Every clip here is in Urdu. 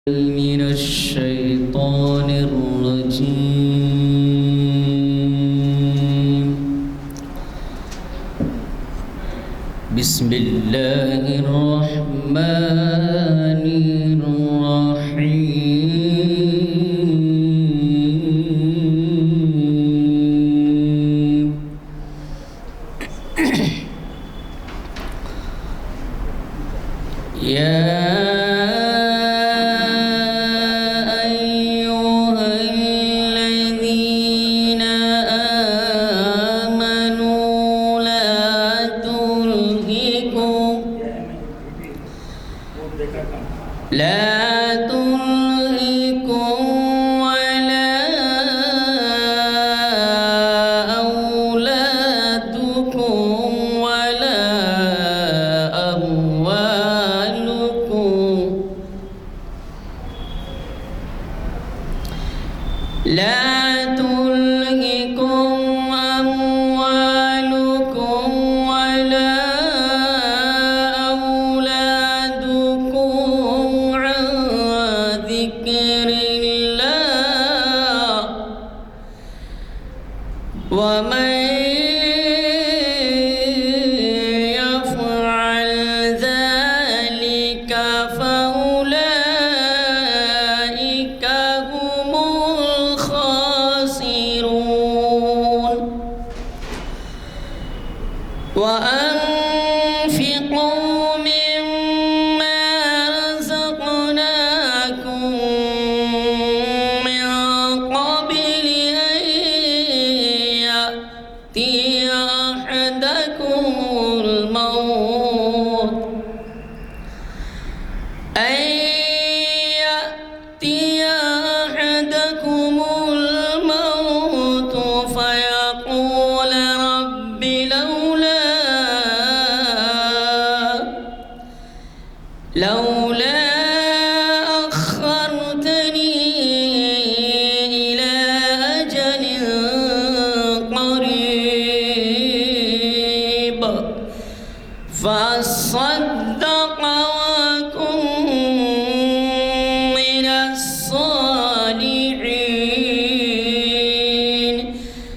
من الشيطان الرجيم. بسم الله الرحمن الرحيم. يا لا تلهكم ولا أولادكم ولا أموالكم لا تلهكم أموالكم ولا ومن يفعل ذلك فأولئك هم الخاسرون. وأنفقوا مما رزقناكم من قبل أن يأتي أحدكم الموت فيقول رب لولا أخرتني إلى أجل قريب فأصدق وأكن من الصالحين.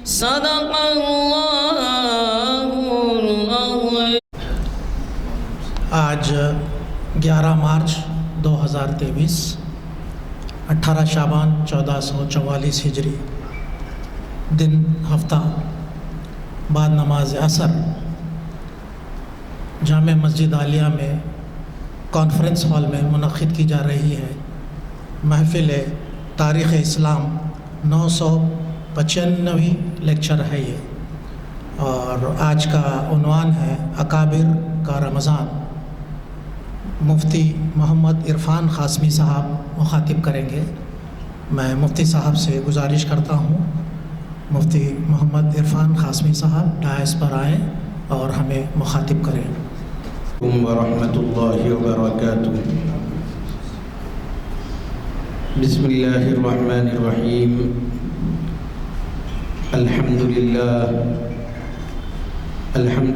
صدق الله العظيم. آج 11 مارچ 2023 18 شعبان 1444 ہجری دن ہفتہ بعد نماز عصر جامع مسجد عالیہ میں کانفرنس ہال میں منعقد کی جا رہی ہے محفل تاریخ اسلام 995 لیکچر ہے یہ، اور آج کا عنوان ہے اکابر کا رمضان. مفتی محمد عرفان قاسمی صاحب مخاطب کریں گے. میں مفتی صاحب سے گزارش کرتا ہوں مفتی محمد عرفان قاسمی صاحب ڈائس پر آئیں اور ہمیں مخاطب کریں. ورحمۃ اللہ وبرکاتہ. بسم اللہ الرحمن الرحیم. الحمد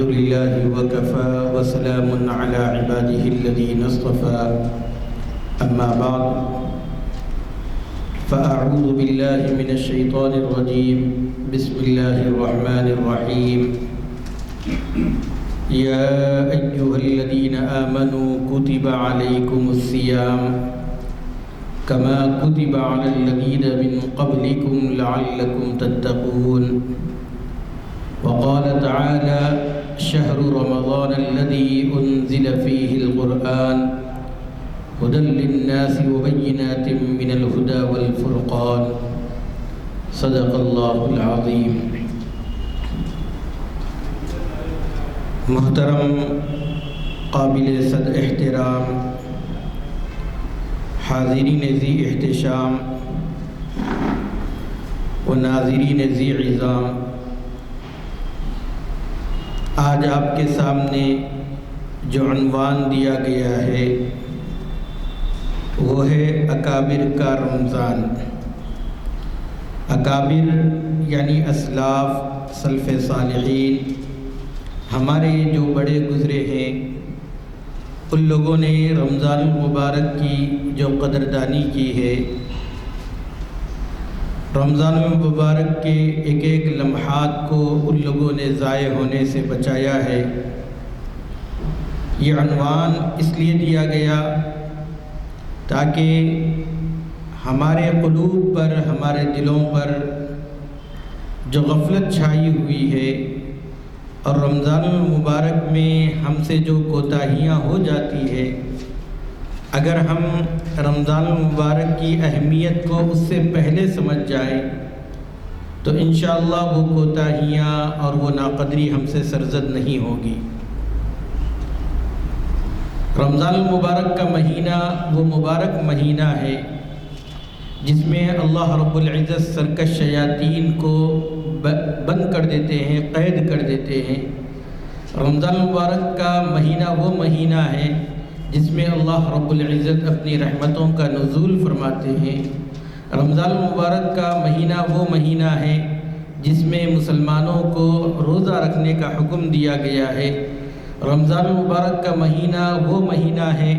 لله وكفى وسلام على عباده الذين اصطفى. أما بعد فأعوذ بالله من الشيطان الرجيم. بسم الله الرحمن الرحيم. يا أيها الذين آمنوا كتب عليكم الصيام كما كتب على الذين من قبلكم لعلكم تتقون. وقال تعالى شهر رمضان الذي أنزل فيه القرآن هدى للناس وبينات من الهدى والفرقان. صدق الله العظيم. محترم قابل صد احترام حاضرین ذی احتشام و ناظرین ذی عظام، آج آپ کے سامنے جو عنوان دیا گیا ہے وہ ہے اکابر کا رمضان. اکابر یعنی اسلاف، سلف صالحین، ہمارے جو بڑے گزرے ہیں ان لوگوں نے رمضان المبارک کی جو قدردانی کی ہے، رمضان المبارک کے ایک ایک لمحات کو ان لوگوں نے ضائع ہونے سے بچایا ہے۔ یہ عنوان اس لیے دیا گیا تاکہ ہمارے قلوب پر، ہمارے دلوں پر جو غفلت چھائی ہوئی ہے اور رمضان المبارک میں ہم سے جو کوتاہیاں ہو جاتی ہے، اگر ہم رمضان المبارک کی اہمیت کو اس سے پہلے سمجھ جائیں تو انشاءاللہ وہ کوتاہیاں اور وہ ناقدری ہم سے سرزد نہیں ہوگی۔ رمضان المبارک کا مہینہ وہ مبارک مہینہ ہے جس میں اللہ رب العزت سرکش شیاطین کو بند کر دیتے ہیں، قید کر دیتے ہیں۔ رمضان المبارک کا مہینہ وہ مہینہ ہے جس میں اللہ رب العزت اپنی رحمتوں کا نزول فرماتے ہیں۔ رمضان المبارک کا مہینہ وہ مہینہ ہے جس میں مسلمانوں کو روزہ رکھنے کا حکم دیا گیا ہے۔ رمضان المبارک کا مہینہ وہ مہینہ ہے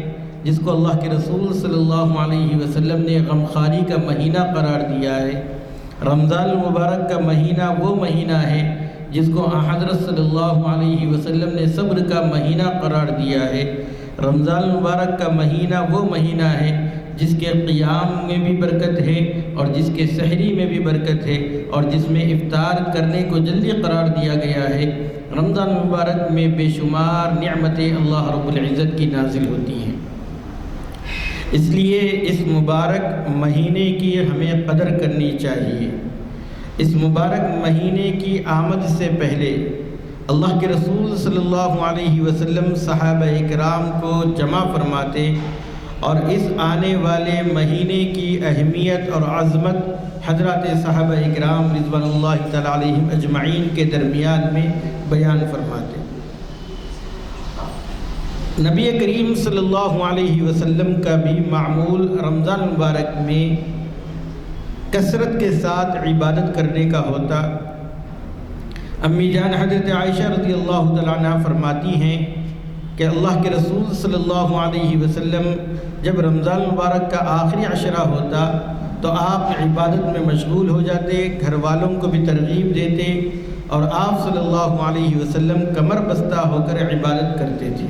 جس کو اللہ کے رسول صلی اللہ علیہ وسلم نے غمخواری کا مہینہ قرار دیا ہے۔ رمضان المبارک کا مہینہ وہ مہینہ ہے جس کو حضرت صلی اللہ علیہ وسلم نے صبر کا مہینہ قرار دیا ہے۔ رمضان المبارک کا مہینہ وہ مہینہ ہے جس کے قیام میں بھی برکت ہے اور جس کے سحری میں بھی برکت ہے اور جس میں افطار کرنے کو جلدی قرار دیا گیا ہے۔ رمضان المبارک میں بے شمار نعمتیں اللہ رب العزت کی نازل ہوتی ہیں، اس لیے اس مبارک مہینے کی ہمیں قدر کرنی چاہیے۔ اس مبارک مہینے کی آمد سے پہلے اللہ کے رسول صلی اللہ علیہ وسلم صحابہ کرام کو جمع فرماتے اور اس آنے والے مہینے کی اہمیت اور عظمت حضرات صحابہ کرام رضوان اللہ تعالی علیہم اجمعین کے درمیان میں بیان فرماتے۔ نبی کریم صلی اللہ علیہ وسلم کا بھی معمول رمضان مبارک میں کثرت کے ساتھ عبادت کرنے کا ہوتا۔ امی جان حضرت عائشہ رضی اللہ تعالیٰ عنہ فرماتی ہیں کہ اللہ کے رسول صلی اللہ علیہ وسلم جب رمضان مبارک کا آخری عشرہ ہوتا تو آپ عبادت میں مشغول ہو جاتے، گھر والوں کو بھی ترغیب دیتے اور آپ صلی اللہ علیہ وسلم کمر بستہ ہو کر عبادت کرتے تھے۔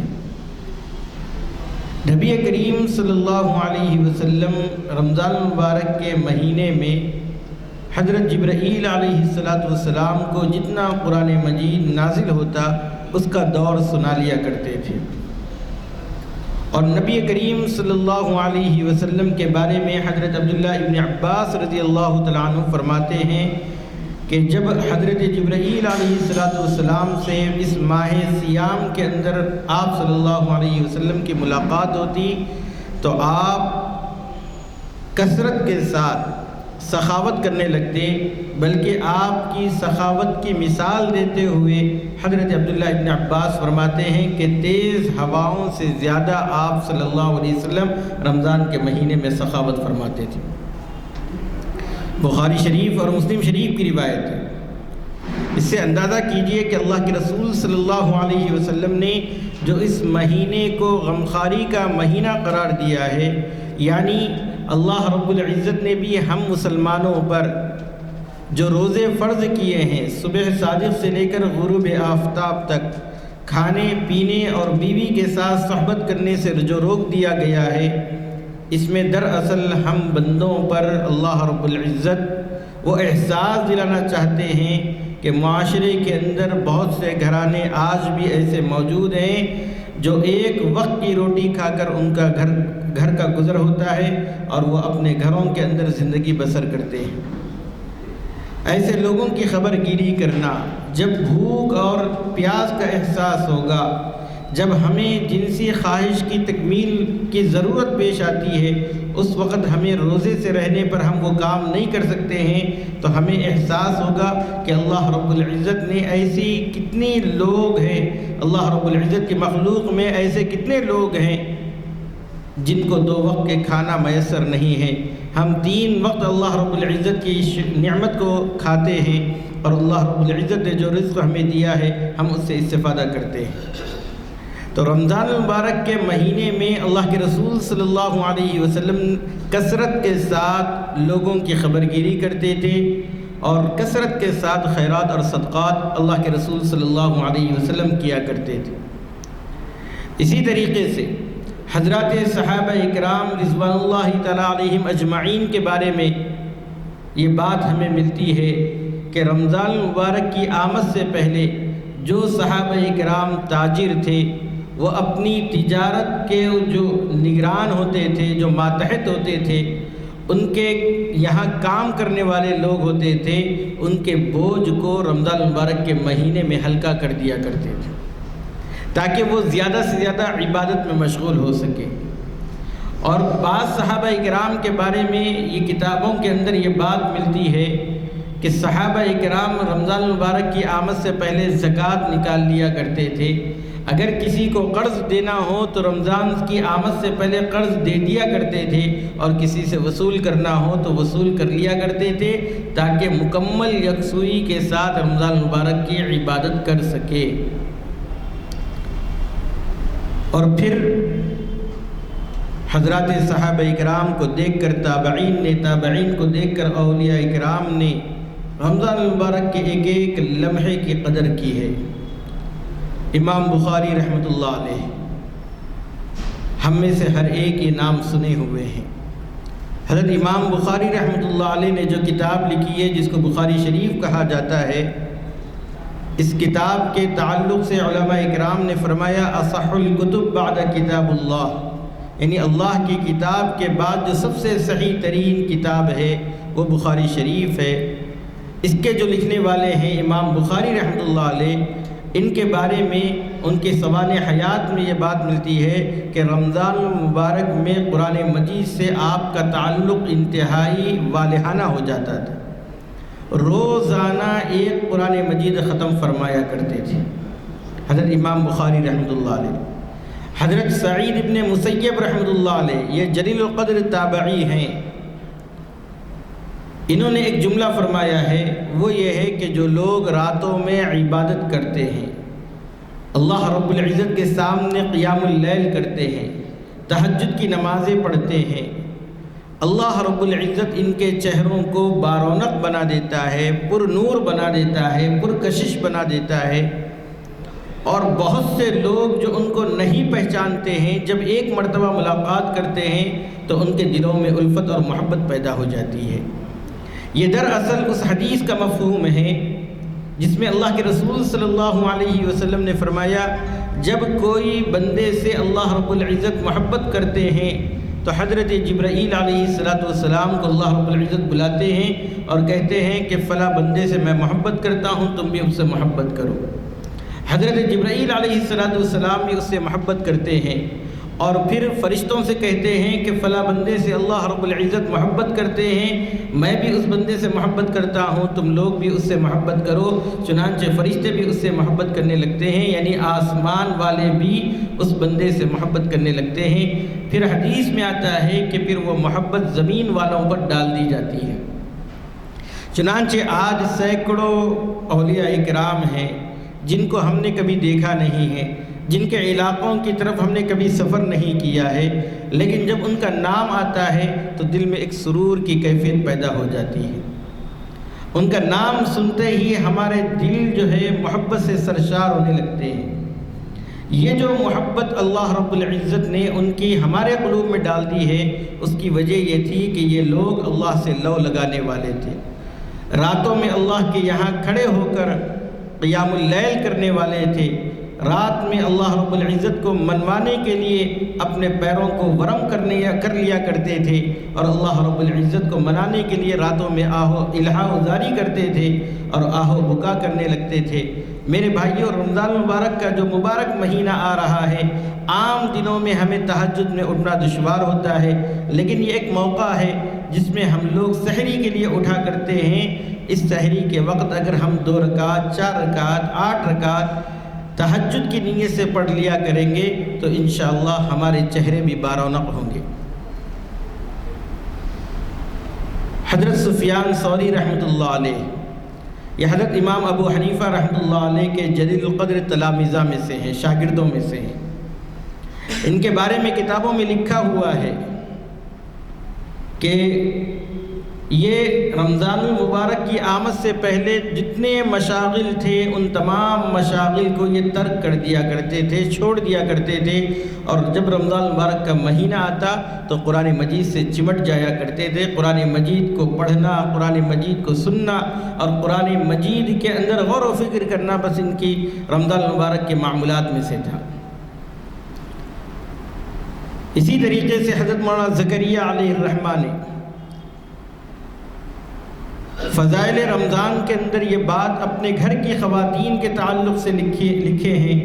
نبی کریم صلی اللہ علیہ وسلم رمضان المبارک کے مہینے میں حضرت جبرائیل علیہ السلام کو جتنا قرآن مجید نازل ہوتا اس کا دور سنا لیا کرتے تھے۔ اور نبی کریم صلی اللہ علیہ وسلم کے بارے میں حضرت عبداللہ ابن عباس رضی اللہ تعالیٰ عنہ فرماتے ہیں کہ جب حضرت جبرائیل علیہ السلام سے اس ماہ سیام کے اندر آپ صلی اللہ علیہ وسلم کی ملاقات ہوتی تو آپ کثرت کے ساتھ سخاوت کرنے لگتے، بلکہ آپ کی سخاوت کی مثال دیتے ہوئے حضرت عبداللہ ابن عباس فرماتے ہیں کہ تیز ہواؤں سے زیادہ آپ صلی اللہ علیہ وسلم رمضان کے مہینے میں سخاوت فرماتے تھے۔ بخاری شریف اور مسلم شریف کی روایت ہے۔ اس سے اندازہ کیجئے کہ اللہ کے رسول صلی اللہ علیہ وسلم نے جو اس مہینے کو غمخواری کا مہینہ قرار دیا ہے، یعنی اللہ رب العزت نے بھی ہم مسلمانوں پر جو روزے فرض کیے ہیں، صبح صادق سے لے کر غروب آفتاب تک کھانے پینے اور بیوی کے ساتھ صحبت کرنے سے جو روک دیا گیا ہے، اس میں دراصل ہم بندوں پر اللہ رب العزت وہ احساس دلانا چاہتے ہیں کہ معاشرے کے اندر بہت سے گھرانے آج بھی ایسے موجود ہیں جو ایک وقت کی روٹی کھا کر ان کا گھر کا گزر ہوتا ہے اور وہ اپنے گھروں کے اندر زندگی بسر کرتے ہیں۔ ایسے لوگوں کی خبر گیری کرنا، جب بھوک اور پیاس کا احساس ہوگا، جب ہمیں جنسی خواہش کی تکمیل کی ضرورت پیش آتی ہے، اس وقت ہمیں روزے سے رہنے پر ہم وہ کام نہیں کر سکتے ہیں، تو ہمیں احساس ہوگا کہ اللہ رب العزت نے ایسی کتنی لوگ ہیں، اللہ رب العزت کی مخلوق میں ایسے کتنے لوگ ہیں جن کو 2 وقت کے کھانا میسر نہیں ہے۔ ہم 3 وقت اللہ رب العزت کی نعمت کو کھاتے ہیں اور اللہ رب العزت نے جو رزق ہمیں دیا ہے ہم اس سے استفادہ کرتے ہیں۔ تو رمضان المبارک کے مہینے میں اللہ کے رسول صلی اللہ علیہ وسلم کثرت کے ساتھ لوگوں کی خبرگیری کرتے تھے اور کثرت کے ساتھ خیرات اور صدقات اللہ کے رسول صلی اللہ علیہ وسلم کیا کرتے تھے۔ اسی طریقے سے حضرات صحابہ اکرام رضوان اللہ تعالیٰ علیہم اجمعین کے بارے میں یہ بات ہمیں ملتی ہے کہ رمضان المبارک کی آمد سے پہلے جو صحابہ اکرام تاجر تھے وہ اپنی تجارت کے جو نگران ہوتے تھے، جو ماتحت ہوتے تھے، ان کے یہاں کام کرنے والے لوگ ہوتے تھے، ان کے بوجھ کو رمضان المبارک کے مہینے میں ہلکا کر دیا کرتے تھے تاکہ وہ زیادہ سے زیادہ عبادت میں مشغول ہو سکے۔ اور بعض صحابہ اکرام کے بارے میں یہ کتابوں کے اندر یہ بات ملتی ہے کہ صحابہ اکرام رمضان المبارک کی آمد سے پہلے زکوٰۃ نکال لیا کرتے تھے۔ اگر کسی کو قرض دینا ہو تو رمضان کی آمد سے پہلے قرض دے دیا کرتے تھے، اور کسی سے وصول کرنا ہو تو وصول کر لیا کرتے تھے تاکہ مکمل یکسوئی کے ساتھ رمضان المبارک کی عبادت کر سکے۔ اور پھر حضرات صحابہ اکرام کو دیکھ کر تابعین کو دیکھ کر اولیاء اکرام نے رمضان المبارک کے ایک ایک لمحے کی قدر کی ہے۔ امام بخاری رحمۃ اللہ علیہ، ہم میں سے ہر ایک یہ نام سنے ہوئے ہیں۔ حضرت امام بخاری رحمۃ اللہ علیہ نے جو کتاب لکھی ہے جس کو بخاری شریف کہا جاتا ہے، اس کتاب کے تعلق سے علماء اکرام نے فرمایا اصح الکتب بعد کتاب اللہ، یعنی اللہ کی کتاب کے بعد جو سب سے صحیح ترین کتاب ہے وہ بخاری شریف ہے۔ اس کے جو لکھنے والے ہیں امام بخاری رحمۃ اللہ علیہ، ان کے بارے میں ان کے سوانح حیات میں یہ بات ملتی ہے کہ رمضان المبارک میں قرآن مجید سے آپ کا تعلق انتہائی والہانہ ہو جاتا تھا، روزانہ ایک قرآن مجید ختم فرمایا کرتے تھے حضرت امام بخاری رحمۃ اللہ علیہ۔ حضرت سعید ابن مسیب رحمۃ اللہ علیہ یہ جلیل القدر تابعی ہیں، انہوں نے ایک جملہ فرمایا ہے، وہ یہ ہے کہ جو لوگ راتوں میں عبادت کرتے ہیں، اللہ رب العزت کے سامنے قیام اللیل کرتے ہیں، تہجد کی نمازیں پڑھتے ہیں، اللہ رب العزت ان کے چہروں کو بارونق بنا دیتا ہے، پر نور بنا دیتا ہے، پر کشش بنا دیتا ہے۔ اور بہت سے لوگ جو ان کو نہیں پہچانتے ہیں جب ایک مرتبہ ملاقات کرتے ہیں تو ان کے دلوں میں الفت اور محبت پیدا ہو جاتی ہے۔ یہ دراصل اس حدیث کا مفہوم ہے جس میں اللہ کے رسول صلی اللہ علیہ وسلم نے فرمایا، جب کوئی بندے سے اللہ رب العزت محبت کرتے ہیں تو حضرت جبرائیل علیہ السلام کو اللہ رب العزت بلاتے ہیں اور کہتے ہیں کہ فلاں بندے سے میں محبت کرتا ہوں، تم بھی اس سے محبت کرو۔ حضرت جبرائیل علیہ السلام بھی اس سے محبت کرتے ہیں اور پھر فرشتوں سے کہتے ہیں کہ فلاں بندے سے اللہ رب العزت محبت کرتے ہیں، میں بھی اس بندے سے محبت کرتا ہوں، تم لوگ بھی اس سے محبت کرو۔ چنانچہ فرشتے بھی اس سے محبت کرنے لگتے ہیں، یعنی آسمان والے بھی اس بندے سے محبت کرنے لگتے ہیں۔ پھر حدیث میں آتا ہے کہ پھر وہ محبت زمین والوں پر ڈال دی جاتی ہے۔ چنانچہ آج سینکڑوں اولیاء اکرام ہیں جن کو ہم نے کبھی دیکھا نہیں ہے، جن کے علاقوں کی طرف ہم نے کبھی سفر نہیں کیا ہے، لیکن جب ان کا نام آتا ہے تو دل میں ایک سرور کی کیفیت پیدا ہو جاتی ہے۔ ان کا نام سنتے ہی ہمارے دل جو ہے محبت سے سرشار ہونے لگتے ہیں۔ یہ جو محبت اللہ رب العزت نے ان کی ہمارے قلوب میں ڈال دی ہے، اس کی وجہ یہ تھی کہ یہ لوگ اللہ سے لو لگانے والے تھے، راتوں میں اللہ کے یہاں کھڑے ہو کر قیام اللیل کرنے والے تھے، رات میں اللہ رب العزت کو منوانے کے لیے اپنے پیروں کو ورم کر لیا کرتے تھے، اور اللہ رب العزت کو منانے کے لیے راتوں میں الہا ازاری کرتے تھے اور آہو بکا کرنے لگتے تھے۔ میرے بھائیوں، رمضان المبارک کا جو مبارک مہینہ آ رہا ہے، عام دنوں میں ہمیں تہجد میں اٹھنا دشوار ہوتا ہے، لیکن یہ ایک موقع ہے جس میں ہم لوگ سحری کے لیے اٹھا کرتے ہیں۔ اس سحری کے وقت اگر ہم 2 رکعت 4 رکعت 8 رکعت تہجد کی نیت سے پڑھ لیا کریں گے تو انشاءاللہ ہمارے چہرے بھی بارونق ہوں گے۔ حضرت سفیان ثوری رحمۃ اللہ علیہ، یہ حضرت امام ابو حنیفہ رحمۃ اللہ علیہ کے جلیل القدر تلامذہ میں سے ہیں، شاگردوں میں سے ہیں۔ ان کے بارے میں کتابوں میں لکھا ہوا ہے کہ یہ رمضان المبارک کی آمد سے پہلے جتنے مشاغل تھے ان تمام مشاغل کو یہ ترک کر دیا کرتے تھے، چھوڑ دیا کرتے تھے، اور جب رمضان المبارک کا مہینہ آتا تو قرآن مجید سے چمٹ جایا کرتے تھے۔ قرآن مجید کو پڑھنا، قرآن مجید کو سننا اور قرآن مجید کے اندر غور و فکر کرنا بس ان کی رمضان المبارک کے معمولات میں سے تھا۔ اسی طریقے سے حضرت مولانا زکریا علیہ الرحمہ نے فضائل رمضان کے اندر یہ بات اپنے گھر کی خواتین کے تعلق سے لکھے ہیں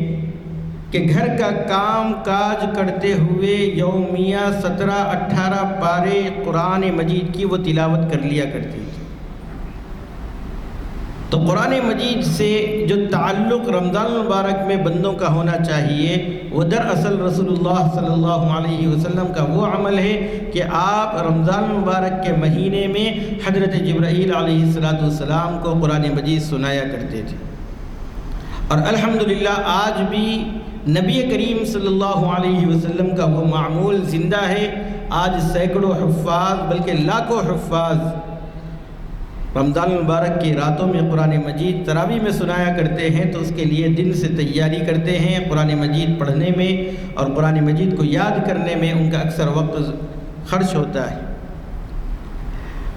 کہ گھر کا کام کاج کرتے ہوئے یومیہ 17-18 پارے قرآن مجید کی وہ تلاوت کر لیا کرتی تھی۔ تو قرآن مجید سے جو تعلق رمضان المبارک میں بندوں کا ہونا چاہیے وہ دراصل رسول اللہ صلی اللہ علیہ وسلم کا وہ عمل ہے کہ آپ رمضان المبارک کے مہینے میں حضرت جبرائیل علیہ السلام کو قرآن مجید سنایا کرتے تھے۔ اور الحمدللہ آج بھی نبی کریم صلی اللہ علیہ وسلم کا وہ معمول زندہ ہے۔ آج سینکڑوں حفاظ بلکہ لاکھوں حفاظ رمضان المبارک کی راتوں میں قرآن مجید تراویح میں سنایا کرتے ہیں، تو اس کے لیے دن سے تیاری کرتے ہیں۔ قرآن مجید پڑھنے میں اور قرآن مجید کو یاد کرنے میں ان کا اکثر وقت خرچ ہوتا ہے۔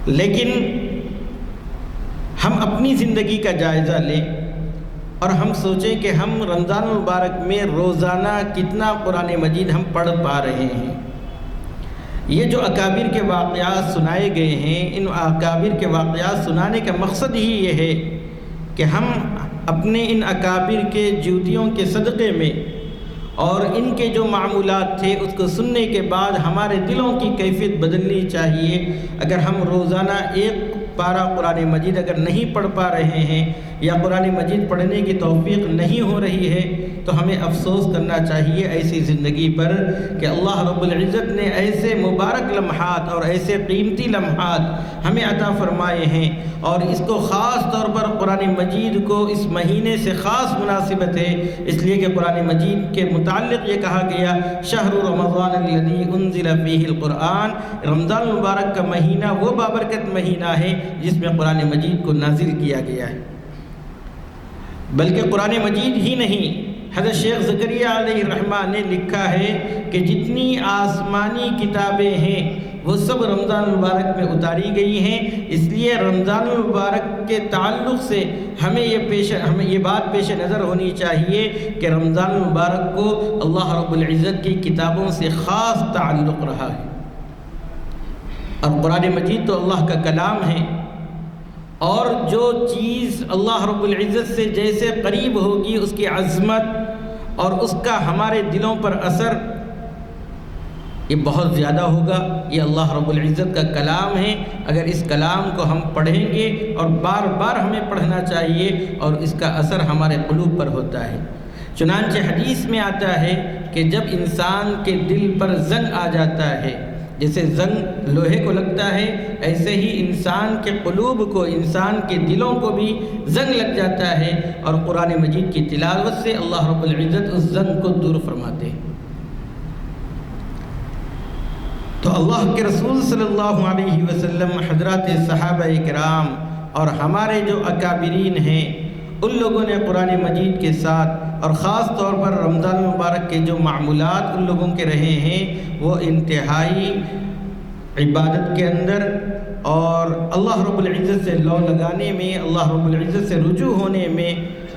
لیکن ہم اپنی زندگی کا جائزہ لیں اور ہم سوچیں کہ ہم رمضان المبارک میں روزانہ کتنا قرآن مجید ہم پڑھ پا رہے ہیں۔ یہ جو اکابر کے واقعات سنائے گئے ہیں، ان اکابر کے واقعات سنانے کا مقصد ہی یہ ہے کہ ہم اپنے ان اکابر کے جوتیوں کے صدقے میں اور ان کے جو معمولات تھے اس کو سننے کے بعد ہمارے دلوں کی کیفیت بدلنی چاہیے۔ اگر ہم روزانہ ایک پارہ قرآن مجید اگر نہیں پڑھ پا رہے ہیں یا قرآن مجید پڑھنے کی توفیق نہیں ہو رہی ہے تو ہمیں افسوس کرنا چاہیے ایسی زندگی پر کہ اللہ رب العزت نے ایسے مبارک لمحات اور ایسے قیمتی لمحات ہمیں عطا فرمائے ہیں، اور اس کو خاص طور پر قرآن مجید کو اس مہینے سے خاص مناسبت ہے، اس لیے کہ قرآن مجید کے متعلق یہ کہا گیا شہر رمضان الذی انزل فیہ القرآن، رمضان المبارک کا مہینہ وہ بابرکت مہینہ ہے جس میں قرآن مجید کو نازل کیا گیا ہے۔ بلکہ قرآن مجید ہی نہیں، حضرت شیخ زکریا علیہ الرحمہ نے لکھا ہے کہ جتنی آسمانی کتابیں ہیں وہ سب رمضان المبارک میں اتاری گئی ہیں، اس لیے رمضان المبارک کے تعلق سے ہمیں یہ بات پیش نظر ہونی چاہیے کہ رمضان المبارک کو اللہ رب العزت کی کتابوں سے خاص تعلق رہا ہے، اور قرآن مجید تو اللہ کا کلام ہے، اور جو چیز اللہ رب العزت سے جیسے قریب ہوگی اس کی عظمت اور اس کا ہمارے دلوں پر اثر یہ بہت زیادہ ہوگا۔ یہ اللہ رب العزت کا کلام ہے، اگر اس کلام کو ہم پڑھیں گے اور بار بار ہمیں پڑھنا چاہیے اور اس کا اثر ہمارے قلوب پر ہوتا ہے۔ چنانچہ حدیث میں آتا ہے کہ جب انسان کے دل پر زنگ آ جاتا ہے، جیسے زنگ لوہے کو لگتا ہے، ایسے ہی انسان کے قلوب کو، انسان کے دلوں کو بھی زنگ لگ جاتا ہے، اور قرآن مجید کی تلاوت سے اللہ رب العزت اس زنگ کو دور فرماتے ہیں۔ تو اللہ کے رسول صلی اللہ علیہ وسلم، حضرات صحابہ کرام اور ہمارے جو اکابرین ہیں، ان لوگوں نے قرآن مجید کے ساتھ اور خاص طور پر رمضان مبارک کے جو معمولات ان لوگوں کے رہے ہیں وہ انتہائی عبادت کے اندر اور اللہ رب العزت سے لو لگانے میں، اللہ رب العزت سے رجوع ہونے میں،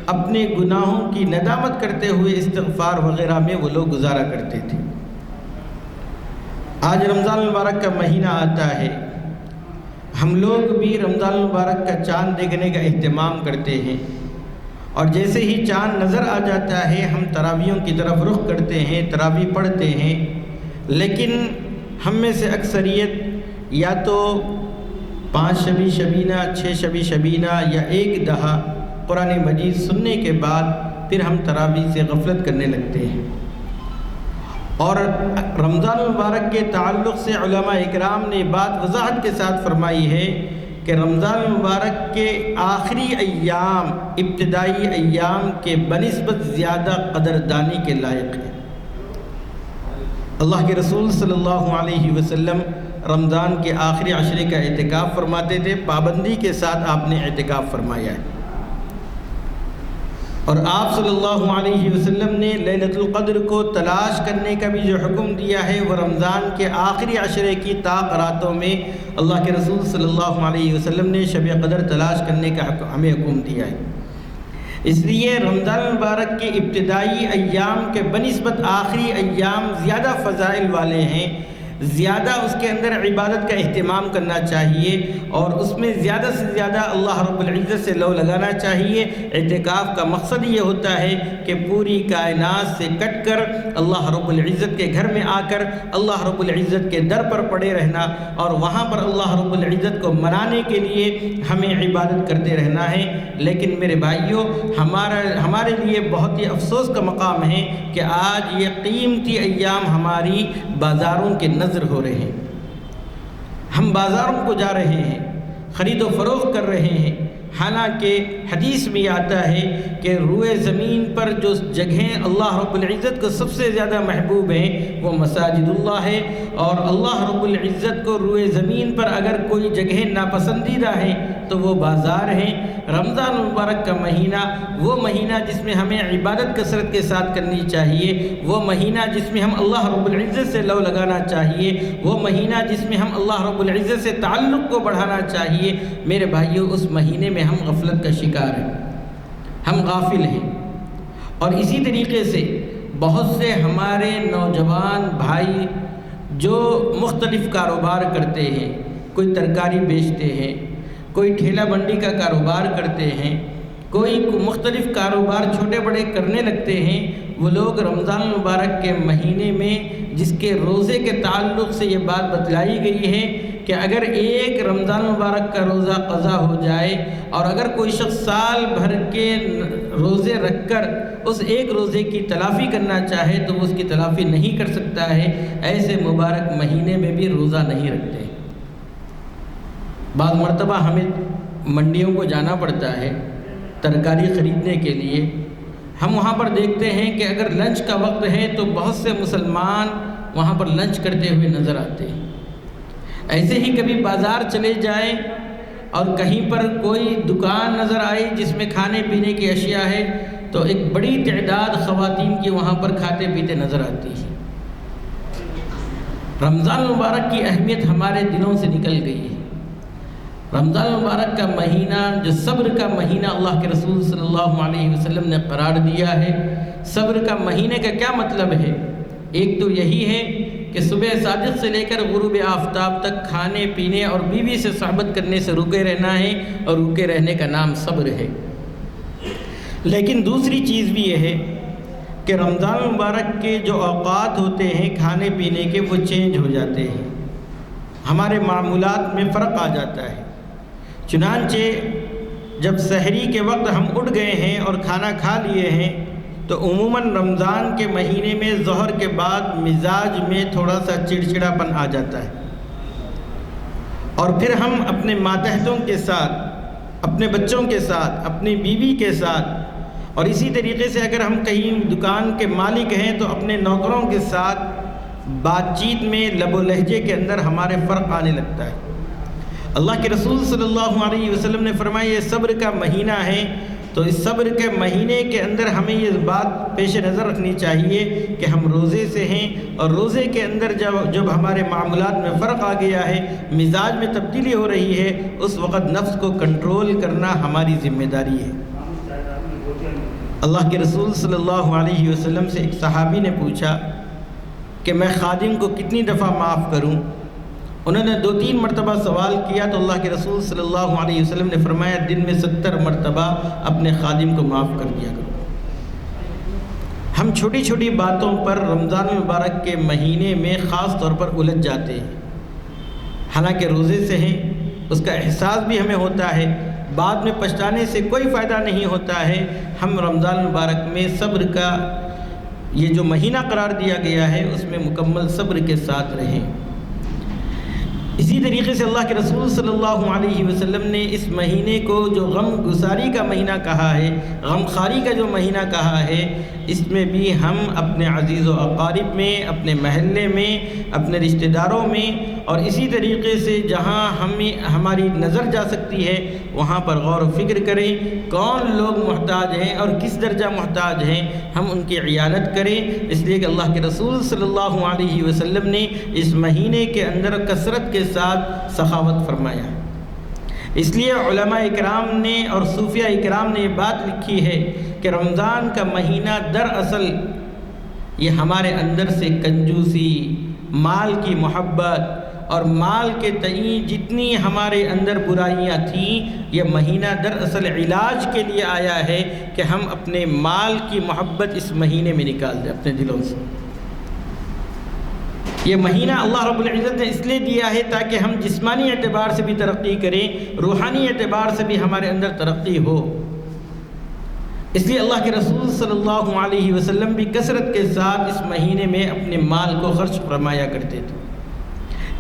اپنے گناہوں کی ندامت کرتے ہوئے استغفار وغیرہ میں وہ لوگ گزارا کرتے تھے۔ آج رمضان المبارک کا مہینہ آتا ہے، ہم لوگ بھی رمضان المبارک کا چاند دیکھنے کا اہتمام کرتے ہیں، اور جیسے ہی چاند نظر آ جاتا ہے ہم تراویحوں کی طرف رخ کرتے ہیں، تراویح پڑھتے ہیں، لیکن ہم میں سے اکثریت یا تو 5 شبی شبینہ، 6 شبی شبینہ یا 1 دہا قرآن مجید سننے کے بعد پھر ہم تراویح سے غفلت کرنے لگتے ہیں۔ اور رمضان المبارک کے تعلق سے علماء اکرام نے بات وضاحت کے ساتھ فرمائی ہے کہ رمضان المبارک کے آخری ایام ابتدائی ایام کے بنسبت زیادہ قدردانی کے لائق ہیں۔ اللہ کے رسول صلی اللہ علیہ وسلم رمضان کے آخری عشرے کا اعتکاف فرماتے تھے، پابندی کے ساتھ آپ نے اعتکاف فرمایا ہے، اور آپ صلی اللہ علیہ وسلم نے لیلۃ القدر کو تلاش کرنے کا بھی جو حکم دیا ہے وہ رمضان کے آخری عشرے کی طاق راتوں میں اللہ کے رسول صلی اللہ علیہ وسلم نے شب قدر تلاش کرنے کا ہمیں حکم دیا ہے۔ اس لیے رمضان المبارک کے ابتدائی ایام کے بنسبت آخری ایام زیادہ فضائل والے ہیں، زیادہ اس کے اندر عبادت کا اہتمام کرنا چاہیے، اور اس میں زیادہ سے زیادہ اللہ رب العزت سے لو لگانا چاہیے۔ اعتکاف کا مقصد یہ ہوتا ہے کہ پوری کائنات سے کٹ کر اللہ رب العزت کے گھر میں آ کر اللہ رب العزت کے در پر پڑے رہنا، اور وہاں پر اللہ رب العزت کو منانے کے لیے ہمیں عبادت کرتے رہنا ہے۔ لیکن میرے بھائیوں، ہمارے لیے بہت ہی افسوس کا مقام ہے کہ آج یہ قیمتی ایام ہماری بازاروں کے نظر ہو رہے ہیں۔ ہم بازاروں کو جا رہے ہیں، خرید و فروخت کر رہے ہیں، حالانکہ حدیث میں آتا ہے کہ روئے زمین پر جو جگہیں اللہ رب العزت کو سب سے زیادہ محبوب ہیں وہ مساجد اللہ ہے، اور اللہ رب العزت کو روئے زمین پر اگر کوئی جگہیں ناپسندیدہ ہیں تو وہ بازار ہیں۔ رمضان المبارک کا مہینہ وہ مہینہ جس میں ہمیں عبادت کثرت کے ساتھ کرنی چاہیے، وہ مہینہ جس میں ہم اللہ رب العزت سے لو لگانا چاہیے، وہ مہینہ جس میں ہم اللہ رب العزت سے تعلق کو بڑھانا چاہیے۔ میرے بھائیوں، اس مہینے میں ہم غفلت کا شکار ہیں، ہم غافل ہیں، اور اسی طریقے سے بہت سے ہمارے نوجوان بھائی جو مختلف کاروبار کرتے ہیں، کوئی ترکاری بیچتے ہیں، کوئی ٹھیلا منڈی کا کاروبار کرتے ہیں، کوئی مختلف کاروبار چھوٹے بڑے کرنے لگتے ہیں، وہ لوگ رمضان المبارک کے مہینے میں جس کے روزے کے تعلق سے یہ بات بتلائی گئی ہے کہ اگر ایک رمضان المبارک کا روزہ قضا ہو جائے، اور اگر کوئی شخص سال بھر کے روزے رکھ کر اس ایک روزے کی تلافی کرنا چاہے تو وہ اس کی تلافی نہیں کر سکتا ہے۔ ایسے مبارک مہینے میں بھی روزہ نہیں رکھتے۔ بعض مرتبہ ہمیں منڈیوں کو جانا پڑتا ہے ترکاری خریدنے کے لیے، ہم وہاں پر دیکھتے ہیں کہ اگر لنچ کا وقت ہے تو بہت سے مسلمان وہاں پر لنچ کرتے ہوئے نظر آتے ہیں۔ ایسے ہی کبھی بازار چلے جائیں اور کہیں پر کوئی دکان نظر آئی جس میں کھانے پینے کی اشیاء ہے تو ایک بڑی تعداد خواتین کی وہاں پر کھاتے پیتے نظر آتی ہے۔ رمضان المبارک کی اہمیت ہمارے دلوں سے نکل گئی ہے۔ رمضان المبارک کا مہینہ جو صبر کا مہینہ اللہ کے رسول صلی اللہ علیہ وسلم نے قرار دیا ہے، صبر کا مہینے کا کیا مطلب ہے؟ ایک تو یہی ہے کہ صبح صادق سے لے کر غروب آفتاب تک کھانے پینے اور بیوی سے صحبت کرنے سے رکے رہنا ہے، اور رکے رہنے کا نام صبر ہے۔ لیکن دوسری چیز بھی یہ ہے کہ رمضان المبارک کے جو اوقات ہوتے ہیں کھانے پینے کے وہ چینج ہو جاتے ہیں، ہمارے معمولات میں فرق آ جاتا ہے۔ چنانچہ جب سحری کے وقت ہم اٹھ گئے ہیں اور کھانا کھا لیے ہیں تو عموماً رمضان کے مہینے میں ظہر کے بعد مزاج میں تھوڑا سا چڑچڑا پن آ جاتا ہے، اور پھر ہم اپنے ماتحتوں کے ساتھ، اپنے بچوں کے ساتھ، اپنی بیوی کے ساتھ، اور اسی طریقے سے اگر ہم کہیں دکان کے مالک ہیں تو اپنے نوکروں کے ساتھ بات چیت میں لب و لہجے کے اندر ہمارے فرق آنے لگتا ہے۔ اللہ کے رسول صلی اللہ علیہ وسلم نے فرمایا یہ صبر کا مہینہ ہے، تو اس صبر کے مہینے کے اندر ہمیں یہ بات پیش نظر رکھنی چاہیے کہ ہم روزے سے ہیں، اور روزے کے اندر جب ہمارے معاملات میں فرق آ گیا ہے، مزاج میں تبدیلی ہو رہی ہے، اس وقت نفس کو کنٹرول کرنا ہماری ذمہ داری ہے۔ اللہ کے رسول صلی اللہ علیہ وسلم سے ایک صحابی نے پوچھا کہ میں خادم کو کتنی دفعہ معاف کروں؟ انہوں نے 2-3 مرتبہ سوال کیا تو اللہ کے رسول صلی اللہ علیہ وسلم نے فرمایا دن میں 70 مرتبہ اپنے خادم کو معاف کر دیا کرو۔ ہم چھوٹی چھوٹی باتوں پر رمضان المبارک کے مہینے میں خاص طور پر الجھ جاتے ہیں، حالانکہ روزے سے ہیں، اس کا احساس بھی ہمیں ہوتا ہے، بعد میں پچھتانے سے کوئی فائدہ نہیں ہوتا ہے۔ ہم رمضان المبارک میں صبر کا یہ جو مہینہ قرار دیا گیا ہے اس میں مکمل صبر کے ساتھ رہیں۔ اسی طریقے سے اللہ کے رسول صلی اللہ علیہ وسلم نے اس مہینے کو جو غم گساری کا مہینہ کہا ہے، غم خاری کا جو مہینہ کہا ہے، اس میں بھی ہم اپنے عزیز و اقارب میں، اپنے محلے میں، اپنے رشتہ داروں میں، اور اسی طریقے سے جہاں ہماری نظر جا سکتی ہے وہاں پر غور و فکر کریں، کون لوگ محتاج ہیں اور کس درجہ محتاج ہیں، ہم ان کی عیادت کریں، اس لیے کہ اللہ کے رسول صلی اللہ علیہ وسلم نے اس مہینے کے اندر کثرت کے ساتھ سخاوت فرمایا۔ اس لیے علماء اکرام نے اور صوفیہ اکرام نے یہ بات لکھی ہے کہ رمضان کا مہینہ دراصل یہ ہمارے اندر سے کنجوسی، مال کی محبت اور مال کے تئیں جتنی ہمارے اندر برائیاں تھیں، یہ مہینہ دراصل علاج کے لیے آیا ہے کہ ہم اپنے مال کی محبت اس مہینے میں نکال دیں اپنے دلوں سے۔ یہ مہینہ اللہ رب العزت نے اس لیے دیا ہے تاکہ ہم جسمانی اعتبار سے بھی ترقی کریں، روحانی اعتبار سے بھی ہمارے اندر ترقی ہو۔ اس لیے اللہ کے رسول صلی اللہ علیہ وسلم بھی کثرت کے ساتھ اس مہینے میں اپنے مال کو خرچ فرمایا کرتے تھے۔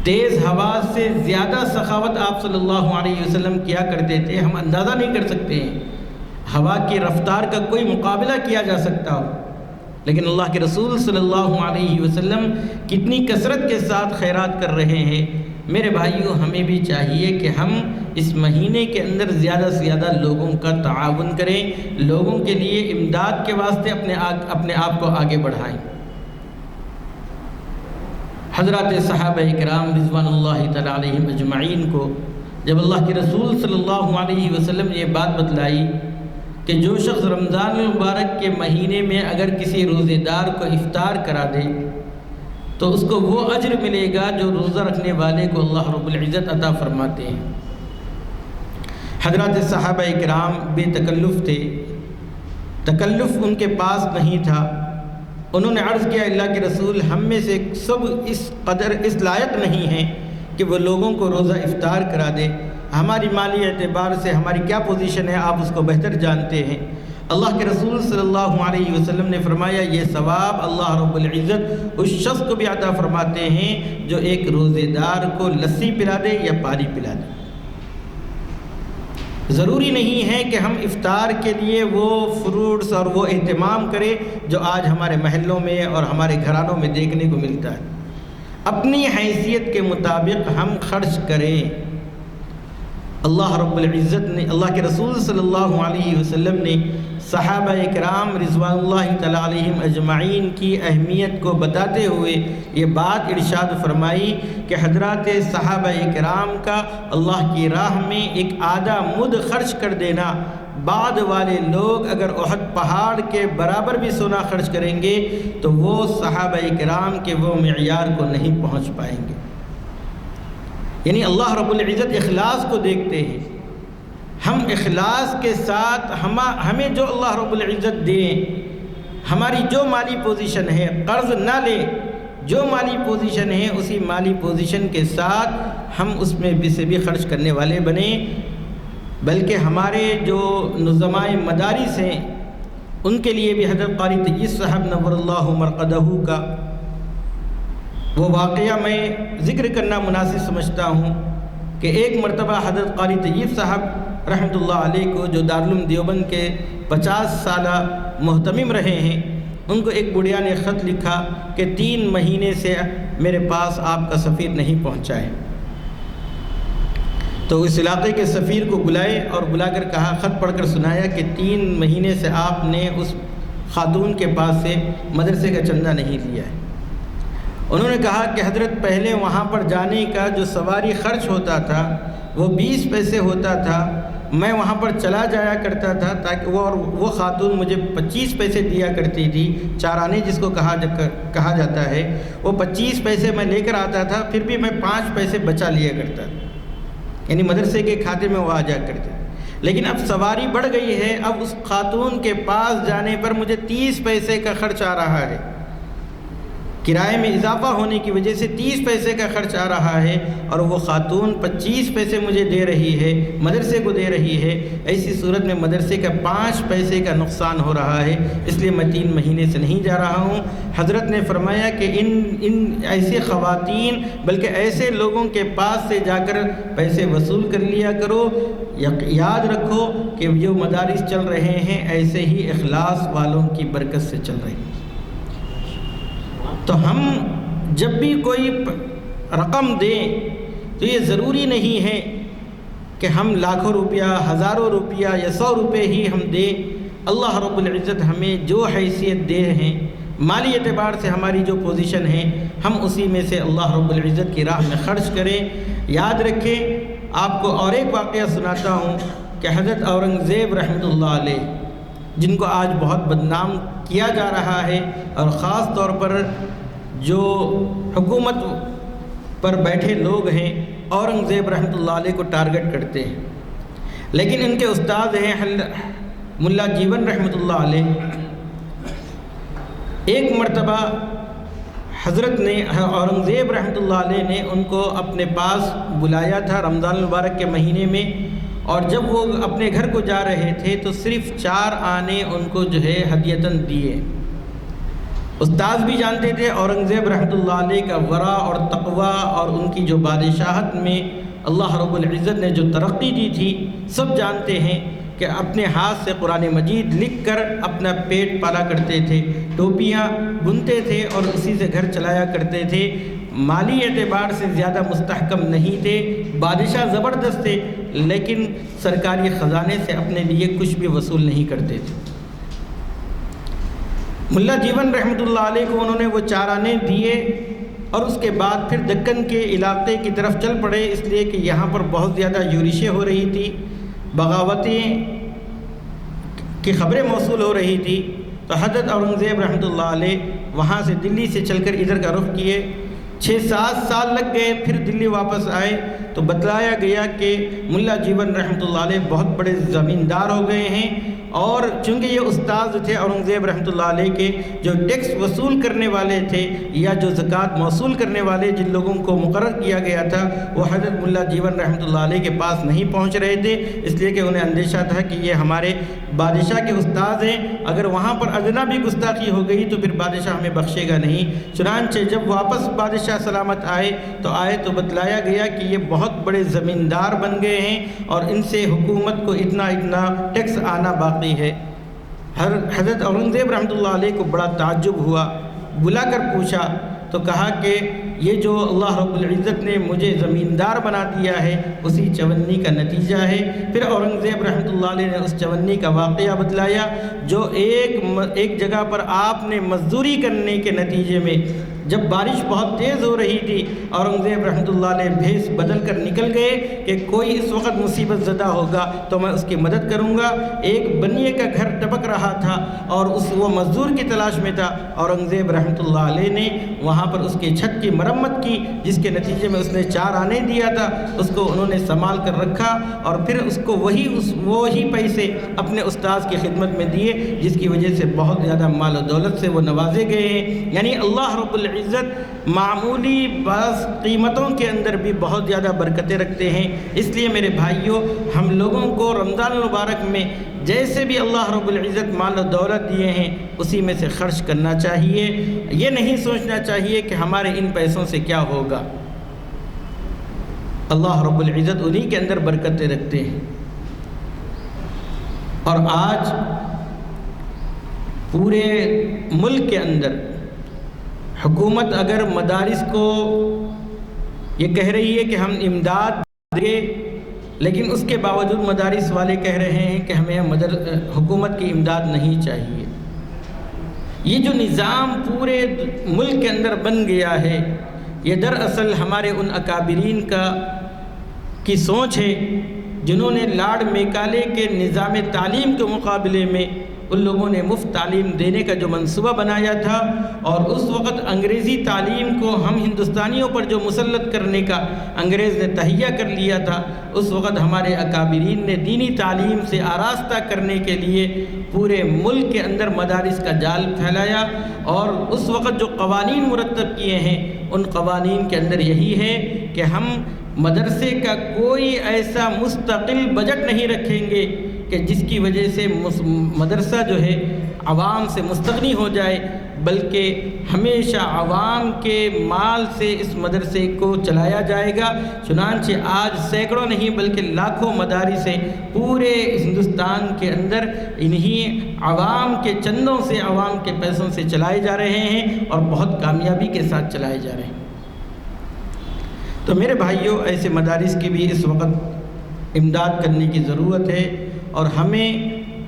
تیز ہوا سے زیادہ سخاوت آپ صلی اللہ علیہ وسلم کیا کرتے تھے، ہم اندازہ نہیں کر سکتے ہیں، ہوا کی رفتار کا کوئی مقابلہ کیا جا سکتا ہو، لیکن اللہ کے رسول صلی اللہ علیہ وسلم کتنی کثرت کے ساتھ خیرات کر رہے ہیں۔ میرے بھائیوں، ہمیں بھی چاہیے کہ ہم اس مہینے کے اندر زیادہ سے زیادہ لوگوں کا تعاون کریں، لوگوں کے لیے امداد کے واسطے اپنے آپ کو آگے بڑھائیں۔ حضرات صحابہ کرام رضوان اللہ تعالیٰ علیہم اجمعین کو جب اللہ کے رسول صلی اللہ علیہ وسلم نے یہ بات بتلائی کہ جو شخص رمضان المبارک کے مہینے میں اگر کسی روزے دار کو افطار کرا دے تو اس کو وہ اجر ملے گا جو روزہ رکھنے والے کو اللہ رب العزت عطا فرماتے ہیں۔ حضرات صحابہ کرام بے تکلف تھے، تکلف ان کے پاس نہیں تھا۔ انہوں نے عرض کیا، اللہ کے رسول، ہم میں سے سب اس لائق نہیں ہیں کہ وہ لوگوں کو روزہ افطار کرا دے، ہماری مالی اعتبار سے ہماری کیا پوزیشن ہے آپ اس کو بہتر جانتے ہیں۔ اللہ کے رسول صلی اللہ علیہ وسلم نے فرمایا، یہ ثواب اللہ رب العزت اس شخص کو بھی عطا فرماتے ہیں جو ایک روزے دار کو لسی پلا دے یا پانی پلا دے۔ ضروری نہیں ہے کہ ہم افطار کے لیے وہ فروٹس اور وہ اہتمام کریں جو آج ہمارے محلوں میں اور ہمارے گھرانوں میں دیکھنے کو ملتا ہے۔ اپنی حیثیت کے مطابق ہم خرچ کریں۔ اللہ رب العزت نے، اللہ کے رسول صلی اللہ علیہ وسلم نے صحابہ کرام رضوان اللہ تعالیٰ علیہم اجمعین کی اہمیت کو بتاتے ہوئے یہ بات ارشاد فرمائی کہ حضرات صحابہ کرام کا اللہ کی راہ میں ایک آدھا مد خرچ کر دینا، بعد والے لوگ اگر احد پہاڑ کے برابر بھی سونا خرچ کریں گے تو وہ صحابہ کرام کے وہ معیار کو نہیں پہنچ پائیں گے۔ یعنی اللہ رب العزت اخلاص کو دیکھتے ہیں۔ ہم اخلاص کے ساتھ ہمیں جو اللہ رب العزت دیں، ہماری جو مالی پوزیشن ہے، قرض نہ لیں، جو مالی پوزیشن ہے اسی مالی پوزیشن کے ساتھ ہم اس میں سے بھی خرچ کرنے والے بنیں، بلکہ ہمارے جو نظمائے مدارس ہیں ان کے لیے بھی حضرت قاری طیب صاحب نور اللہ مرقدہ کا وہ واقعہ میں ذکر کرنا مناسب سمجھتا ہوں کہ ایک مرتبہ حضرت قاری طیب صاحب رحمۃ اللہ علیہ کو جو دارالعلوم دیوبند کے 50 سالہ محتمم رہے ہیں، ان کو ایک بڑھیا نے خط لکھا کہ 3 مہینے سے میرے پاس آپ کا سفیر نہیں پہنچا ہے۔ تو اس علاقے کے سفیر کو بلائے اور بلا کر کہا، خط پڑھ کر سنایا کہ 3 مہینے سے آپ نے اس خاتون کے پاس سے مدرسے کا چندہ نہیں لیا ہے۔ انہوں نے کہا کہ حضرت پہلے وہاں پر جانے کا جو سواری خرچ ہوتا تھا وہ 20 پیسے ہوتا تھا، میں وہاں پر چلا جایا کرتا تھا تاکہ وہ خاتون مجھے 25 پیسے دیا کرتی تھی، چارانے جس کو کہا جاتا ہے، وہ 25 پیسے میں لے کر آتا تھا، پھر بھی میں 5 پیسے بچا لیا کرتا تھا، یعنی مدرسے کے کھاتے میں وہ آ جایا کرتے۔ لیکن اب سواری بڑھ گئی ہے، اب اس خاتون کے پاس جانے پر مجھے 30 پیسے کا خرچ آ رہا ہے۔ کرائے میں اضافہ ہونے کی وجہ سے 30 پیسے کا خرچ آ رہا ہے اور وہ خاتون 25 پیسے مجھے دے رہی ہے، مدرسے کو دے رہی ہے، ایسی صورت میں مدرسے کا 5 پیسے کا نقصان ہو رہا ہے، اس لیے میں 3 مہینے سے نہیں جا رہا ہوں۔ حضرت نے فرمایا کہ ان ایسے خواتین بلکہ ایسے لوگوں کے پاس سے جا کر پیسے وصول کر لیا کرو۔ یاد رکھو کہ جو مدارس چل رہے ہیں ایسے ہی اخلاص والوں کی برکت سے چل رہے ہیں۔ تو ہم جب بھی کوئی رقم دیں تو یہ ضروری نہیں ہے کہ ہم لاکھوں روپیہ، ہزاروں روپیہ یا 100 روپے ہی ہم دیں۔ اللہ رب العزت ہمیں جو حیثیت دے ہیں، مالی اعتبار سے ہماری جو پوزیشن ہے، ہم اسی میں سے اللہ رب العزت کی راہ میں خرچ کریں۔ یاد رکھیں، آپ کو اور ایک واقعہ سناتا ہوں کہ حضرت اورنگزیب رحمۃ اللہ علیہ، جن کو آج بہت بدنام کیا جا رہا ہے اور خاص طور پر جو حکومت پر بیٹھے لوگ ہیں اورنگزیب رحمۃ اللہ علیہ کو ٹارگٹ کرتے ہیں، لیکن ان کے استاد ہیں ملا جیون رحمۃ اللہ علیہ۔ ایک مرتبہ حضرت نے اورنگزیب رحمۃ اللہ علیہ نے ان کو اپنے پاس بلایا تھا رمضان المبارک کے مہینے میں، اور جب وہ اپنے گھر کو جا رہے تھے تو صرف 4 آنے ان کو جو ہے ہدیتاً دیے۔ استاذ بھی جانتے تھے اورنگزیب رحمۃ اللہ علیہ کا ورع اور تقوی اور ان کی جو بادشاہت میں اللہ رب العزت نے جو ترقی دی تھی، سب جانتے ہیں کہ اپنے ہاتھ سے قرآن مجید لکھ کر اپنا پیٹ پالا کرتے تھے، ٹوپیاں بنتے تھے اور اسی سے گھر چلایا کرتے تھے، مالی اعتبار سے زیادہ مستحکم نہیں تھے، بادشاہ زبردست تھے، لیکن سرکاری خزانے سے اپنے لیے کچھ بھی وصول نہیں کرتے تھے۔ ملا جیون رحمۃ اللہ علیہ کو انہوں نے وہ 4 آنے دیے اور اس کے بعد پھر دکن کے علاقے کی طرف چل پڑے، اس لیے کہ یہاں پر بہت زیادہ یورشیں ہو رہی تھی، بغاوتیں کی خبریں موصول ہو رہی تھی۔ تو حضرت اورنگزیب رحمۃ اللہ علیہ وہاں سے دلی سے چل کر ادھر کا رخ کیے، 6-7 سال لگ گئے، پھر دلی واپس آئے تو بتلایا گیا کہ ملا جیون رحمۃ اللہ علیہ بہت بڑے زمیندار ہو گئے ہیں، اور چونکہ یہ استاذ تھے اورنگزیب رحمۃ اللہ علیہ کے، جو ٹیکس وصول کرنے والے تھے یا جو زکوٰۃ موصول کرنے والے جن لوگوں کو مقرر کیا گیا تھا، وہ حضرت ملا جیون رحمۃ اللہ علیہ کے پاس نہیں پہنچ رہے تھے، اس لیے کہ انہیں اندیشہ تھا کہ یہ ہمارے بادشاہ کے استاذ ہیں، اگر وہاں پر ادنا بھی گستاخی ہو گئی تو پھر بادشاہ ہمیں بخشے گا نہیں۔ چنانچہ جب واپس بادشاہ سلامت آئے تو بتلایا گیا کہ یہ بہت بڑے زمیندار بن گئے ہیں اور ان سے حکومت کو اتنا ٹیکس آنا باقی ہے۔ حضرت اورنگزیب رحمۃ اللہ علیہ کو بڑا تعجب ہوا، بلا کر پوچھا تو کہا کہ یہ جو اللہ رب العزت نے مجھے زمیندار بنا دیا ہے اسی چونی کا نتیجہ ہے۔ پھر اورنگزیب رحمۃ اللہ علیہ نے اس چونی کا واقعہ بتلایا، جو ایک جگہ پر آپ نے مزدوری کرنے کے نتیجے میں جب بارش بہت تیز ہو رہی تھی، اورنگزیب رحمۃ اللہ علیہ بھیس بدل کر نکل گئے کہ کوئی اس وقت مصیبت زدہ ہوگا تو میں اس کی مدد کروں گا۔ ایک بنیے کا گھر ٹپک رہا تھا اور وہ مزدور کی تلاش میں تھا، اورنگزیب رحمۃ اللہ علیہ نے وہاں پر اس کی چھت کی مرمت کی، جس کے نتیجے میں اس نے 4 آنے دیا تھا، اس کو انہوں نے سنبھال کر رکھا اور پھر اس کو وہی پیسے اپنے استاذ کی خدمت میں دیے، جس کی وجہ سے بہت زیادہ مال و دولت سے وہ نوازے گئے ہیں۔ یعنی اللہ رب العزت معمولی بعض قیمتوں کے اندر بھی بہت زیادہ برکتیں رکھتے ہیں۔ اس لیے میرے بھائیوں، ہم لوگوں کو رمضان المبارک میں جیسے بھی اللہ رب العزت مال و دولت دیے ہیں اسی میں سے خرچ کرنا چاہیے، یہ نہیں سوچنا چاہیے کہ ہمارے ان پیسوں سے کیا ہوگا۔ اللہ رب العزت انہی کے اندر برکتیں رکھتے ہیں۔ اور آج پورے ملک کے اندر حکومت اگر مدارس کو یہ کہہ رہی ہے کہ ہم امداد دیں، لیکن اس کے باوجود مدارس والے کہہ رہے ہیں کہ ہمیں حکومت کی امداد نہیں چاہیے۔ یہ جو نظام پورے ملک کے اندر بن گیا ہے، یہ دراصل ہمارے ان اکابرین کی سوچ ہے جنہوں نے لارڈ میکالے کے نظام تعلیم کے مقابلے میں ان لوگوں نے مفت تعلیم دینے کا جو منصوبہ بنایا تھا، اور اس وقت انگریزی تعلیم کو ہم ہندوستانیوں پر جو مسلط کرنے کا انگریز نے تہیہ کر لیا تھا، اس وقت ہمارے اکابرین نے دینی تعلیم سے آراستہ کرنے کے لیے پورے ملک کے اندر مدارس کا جال پھیلایا، اور اس وقت جو قوانین مرتب کیے ہیں ان قوانین کے اندر یہی ہے کہ ہم مدرسے کا کوئی ایسا مستقل بجٹ نہیں رکھیں گے کہ جس کی وجہ سے مدرسہ جو ہے عوام سے مستغنی ہو جائے، بلکہ ہمیشہ عوام کے مال سے اس مدرسے کو چلایا جائے گا۔ چنانچہ آج سینکڑوں نہیں بلکہ لاکھوں مدارس پورے ہندوستان کے اندر انہی عوام کے چندوں سے، عوام کے پیسوں سے چلائے جا رہے ہیں، اور بہت کامیابی کے ساتھ چلائے جا رہے ہیں۔ تو میرے بھائیوں، ایسے مدارس کی بھی اس وقت امداد کرنے کی ضرورت ہے، اور ہمیں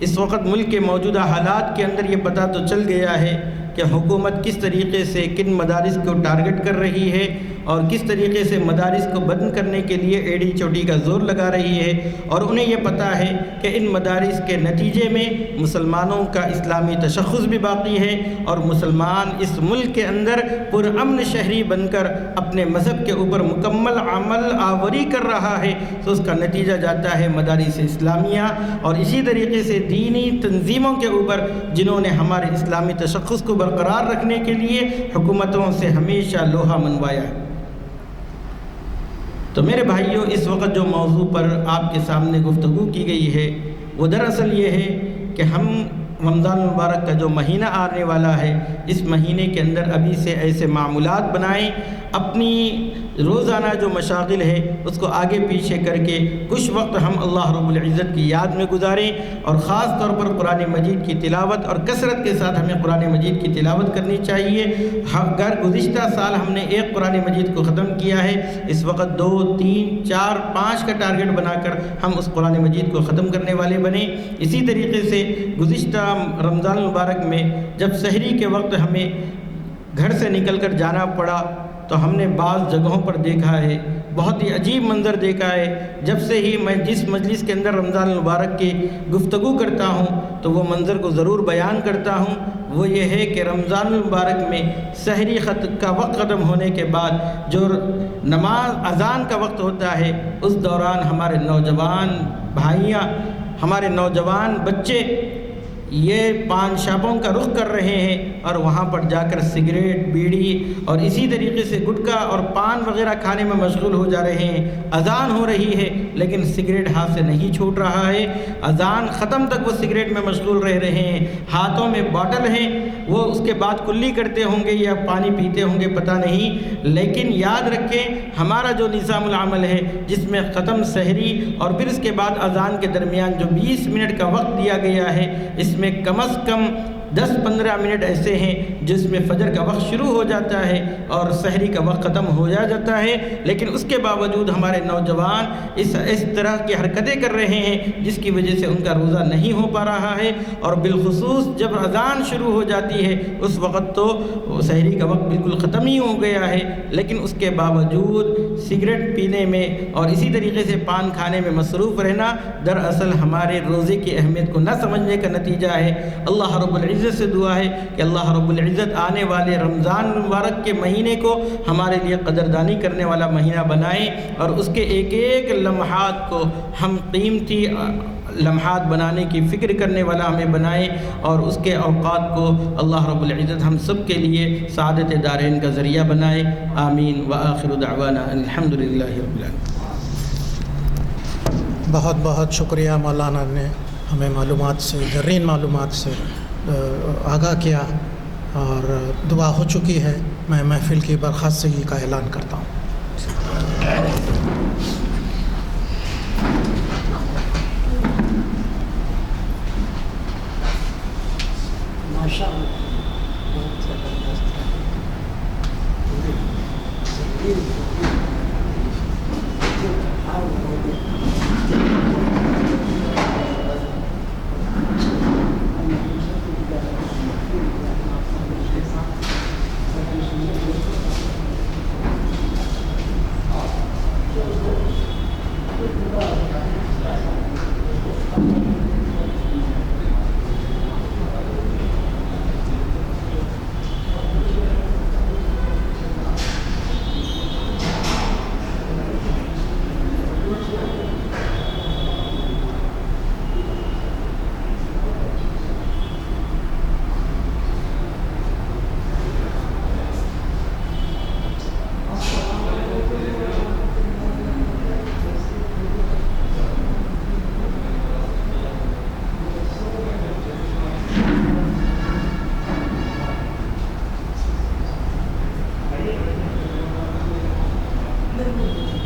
اس وقت ملک کے موجودہ حالات کے اندر یہ پتہ تو چل گیا ہے کہ حکومت کس طریقے سے کن مدارس کو ٹارگٹ کر رہی ہے، اور کس طریقے سے مدارس کو بند کرنے کے لیے ایڑی چوٹی کا زور لگا رہی ہے، اور انہیں یہ پتہ ہے کہ ان مدارس کے نتیجے میں مسلمانوں کا اسلامی تشخص بھی باقی ہے، اور مسلمان اس ملک کے اندر پرامن شہری بن کر اپنے مذہب کے اوپر مکمل عمل آوری کر رہا ہے، تو اس کا نتیجہ جاتا ہے مدارس اسلامیہ۔ اور اسی طریقے سے دینی تنظیموں کے اوپر جنہوں نے ہمارے اسلامی تشخص کو برقرار رکھنے کے لیے حکومتوں سے ہمیشہ لوہا منوایا ہے۔ تو میرے بھائیوں، اس وقت جو موضوع پر آپ کے سامنے گفتگو کی گئی ہے وہ دراصل یہ ہے کہ ہم رمضان المبارک کا جو مہینہ آنے والا ہے، اس مہینے کے اندر ابھی سے ایسے معمولات بنائیں، اپنی روزانہ جو مشاغل ہے اس کو آگے پیچھے کر کے کچھ وقت ہم اللہ رب العزت کی یاد میں گزاریں، اور خاص طور پر قرآن مجید کی تلاوت، اور کثرت کے ساتھ ہمیں قرآن مجید کی تلاوت کرنی چاہیے۔ اگر گزشتہ سال ہم نے ایک قرآن مجید کو ختم کیا ہے، اس وقت 2، 3، 4، 5 کا ٹارگٹ بنا کر ہم اس قرآن مجید کو ختم کرنے والے بنیں۔ اسی طریقے سے گزشتہ رمضان المبارک میں جب سحری کے وقت ہمیں گھر سے نکل کر جانا پڑا تو ہم نے بعض جگہوں پر دیکھا ہے، بہت ہی عجیب منظر دیکھا ہے۔ جب سے ہی میں جس مجلس کے اندر رمضان المبارک کی گفتگو کرتا ہوں تو وہ منظر کو ضرور بیان کرتا ہوں، وہ یہ ہے کہ رمضان المبارک میں سحری کا وقت ختم ہونے کے بعد جو نماز اذان کا وقت ہوتا ہے، اس دوران ہمارے نوجوان بھائیاں، ہمارے نوجوان بچے یہ پان شاپوں کا رخ کر رہے ہیں، اور وہاں پر جا کر سگریٹ، بیڑی اور اسی طریقے سے گٹکا اور پان وغیرہ کھانے میں مشغول ہو جا رہے ہیں۔ اذان ہو رہی ہے لیکن سگریٹ ہاتھ سے نہیں چھوٹ رہا ہے، اذان ختم تک وہ سگریٹ میں مشغول رہ رہے ہیں، ہاتھوں میں باٹل ہیں، وہ اس کے بعد کلی کرتے ہوں گے یا پانی پیتے ہوں گے پتہ نہیں، لیکن یاد رکھیں ہمارا جو نظام العمل ہے جس میں ختم سحری اور پھر اس کے بعد اذان کے درمیان جو 20 منٹ کا وقت دیا گیا ہے، اس میں کم از کم 10-15 منٹ ایسے ہیں جس میں فجر کا وقت شروع ہو جاتا ہے اور سحری کا وقت ختم ہو جاتا ہے، لیکن اس کے باوجود ہمارے نوجوان اس طرح کی حرکتیں کر رہے ہیں جس کی وجہ سے ان کا روزہ نہیں ہو پا رہا ہے، اور بالخصوص جب اذان شروع ہو جاتی ہے اس وقت تو سحری کا وقت بالکل ختم ہی ہو گیا ہے، لیکن اس کے باوجود سگریٹ پینے میں اور اسی طریقے سے پان کھانے میں مصروف رہنا دراصل ہمارے روزے کی اہمیت کو نہ سمجھنے کا نتیجہ ہے۔ اللہ رب العزت سے دعا ہے کہ اللہ رب العزت آنے والے رمضان المبارک کے مہینے کو ہمارے لیے قدردانی کرنے والا مہینہ بنائیں، اور اس کے ایک ایک لمحات کو ہم قیمتی لمحات بنانے کی فکر کرنے والا ہمیں بنائیں، اور اس کے اوقات کو اللہ رب العزت ہم سب کے لیے سعادت دارین کا ذریعہ بنائے۔ آمین وآخر دعوانا الحمدللہ رب العالمین۔ بہت بہت شکریہ، مولانا نے ہمیں معلومات سے، زرین معلومات سے آگاہ کیا، اور دعا ہو چکی ہے۔ میں محفل کی برخاستگی کا اعلان کرتا ہوں۔ ادھر